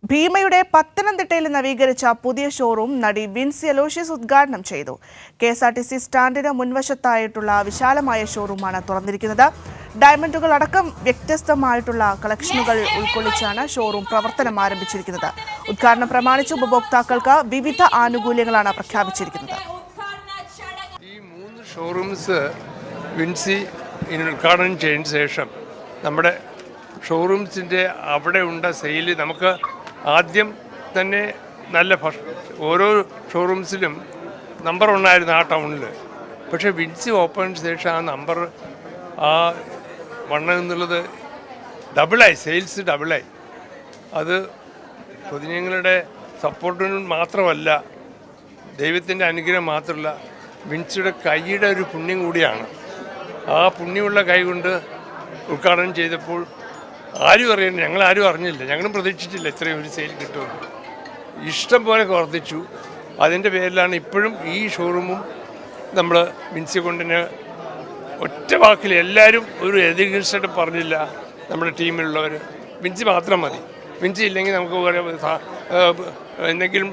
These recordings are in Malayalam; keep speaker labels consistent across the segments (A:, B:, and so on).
A: ഭീമയുടെ പത്തനംതിട്ടയിൽ നവീകരിച്ച പുതിയ ഷോറൂം നടി വിൻസി അലോഷ്യസ് ഉദ്ഘാടനം ചെയ്തു. KSRTC സ്റ്റാൻഡിന് മുൻവശത്തായിട്ടുള്ള വിശാലമായ ഷോറൂമാണ് തുറന്നിരിക്കുന്നത്. ഡയമണ്ടുകൾ അടക്കം വ്യത്യസ്തമായിട്ടുള്ള കളക്ഷനുകൾ ഉൾക്കൊള്ളിച്ചാണ് ഷോറൂം പ്രവർത്തനം ആരംഭിച്ചിരിക്കുന്നത്. ഉദ്ഘാടനം പ്രമാണിച്ച് ഉപഭോക്താക്കൾക്ക് വിവിധ ആനുകൂല്യങ്ങളാണ് പ്രഖ്യാപിച്ചിരിക്കുന്നത്.
B: ഈ 3 ഷോറൂംസ് വിൻസി ഉദ്ഘാടനം ചെയ്തതിന് ശേഷം നമ്മുടെ ഷോറൂംസിൻ്റെ അവിടെ ഉണ്ട സെയിൽ നമുക്ക് ആദ്യം തന്നെ നല്ല ഓരോ ഷോറൂംസിലും നമ്പർ ഉണ്ടായിരുന്നു ആ ടൗണിൽ. പക്ഷേ വിൻസി ഓപ്പൺ ശേഷം ആ നമ്പർ ആ 1 എന്നുള്ളത് ഡബിളായി, സെയിൽസ് ഡബിളായി. അത് പൊതുജനങ്ങളുടെ സപ്പോർട്ടിന് മാത്രമല്ല, ദൈവത്തിൻ്റെ അനുഗ്രഹം മാത്രമല്ല, വിൻസിയുടെ കൈയുടെ ഒരു പുണ്യം കൂടിയാണ്. ആ പുണ്യമുള്ള കൈ കൊണ്ട് ഉദ്ഘാടനം ചെയ്തപ്പോൾ ആരും അറിയില്ല, ഞങ്ങളാരും അറിഞ്ഞില്ല, ഞങ്ങളും പ്രതീക്ഷിച്ചില്ല ഇത്രയും ഒരു സെയിൽ കിട്ടുമെന്ന്. ഇഷ്ടം പോലെ വർദ്ധിച്ചു. അതിൻ്റെ പേരിലാണ് ഇപ്പോഴും ഈ ഷോറൂമും നമ്മൾ വിൻസി കൊണ്ടിന് ഒറ്റ വാക്കിൽ എല്ലാവരും ഒരു എതിർട്ട് പറഞ്ഞില്ല. നമ്മുടെ ടീമിലുള്ളവർ വിൻസി മാത്രം മതി, വിൻസി ഇല്ലെങ്കിൽ നമുക്ക് എന്തെങ്കിലും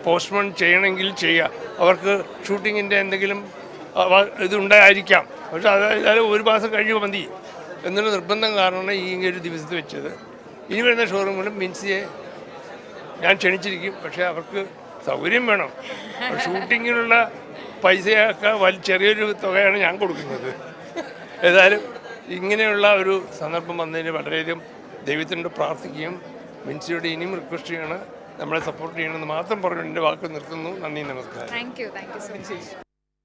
B: പോസ്റ്റ്പോൺ ചെയ്യണമെങ്കിൽ ചെയ്യുക, അവർക്ക് ഷൂട്ടിങ്ങിൻ്റെ എന്തെങ്കിലും ഇതുണ്ടായിരിക്കാം, പക്ഷെ അതായത് 1 മാസം കഴിയുമ്പോൾ മതി എന്നുള്ള നിർബന്ധം കാരണമാണ് ഈ ഒരു ദിവസത്ത് വെച്ചത്. ഇനി വരുന്ന ഷോറൂമുകളും വിൻസിയെ ഞാൻ ക്ഷണിച്ചിരിക്കും. പക്ഷേ അവർക്ക് സൗകര്യം വേണം. ഷൂട്ടിങ്ങിനുള്ള പൈസയൊക്കെ ചെറിയൊരു തുകയാണ് ഞാൻ കൊടുക്കുന്നത്. ഏതായാലും ഇങ്ങനെയുള്ള ഒരു സന്ദർഭം വന്നതിന് വളരെയധികം ദൈവത്തിനോട് പ്രാർത്ഥിക്കുകയും വിൻസിയോട് ഇനിയും റിക്വസ്റ്റ് ചെയ്യണം, നമ്മളെ സപ്പോർട്ട് ചെയ്യണമെന്ന് മാത്രം പറഞ്ഞു എൻ്റെ വാക്ക് നിർത്തുന്നു. നന്ദി, നമസ്കാരം.
C: Thank you so much.